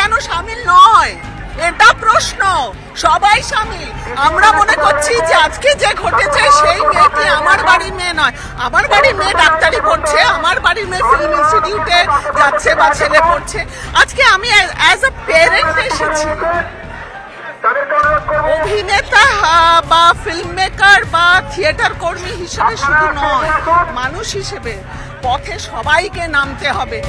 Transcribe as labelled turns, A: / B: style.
A: কেন সামিল নয়, এটা প্রশ্ন। সবাই সামিল। আমরা মনে করছি যে আজকে যে ঘটেছে সেই মেয়েটি আমার বাড়ির মেয়ে নয়। আমার বাড়ির মেয়ে ডাক্তারি পড়ছে, আমার বাড়ির মেয়ে ফিল্ম ইনস্টিটিউটে যাচ্ছে বা ছেলে পড়ছে। আজকে আমি অ্যাজ আ প্যারেন্ট এসেছি, অভিনেতা বা ফিল্ম মেকার বা থিয়েটার কর্মী হিসেবে শুধু নয়, মানুষ হিসেবে পথে সবাইকে নামতে হবে।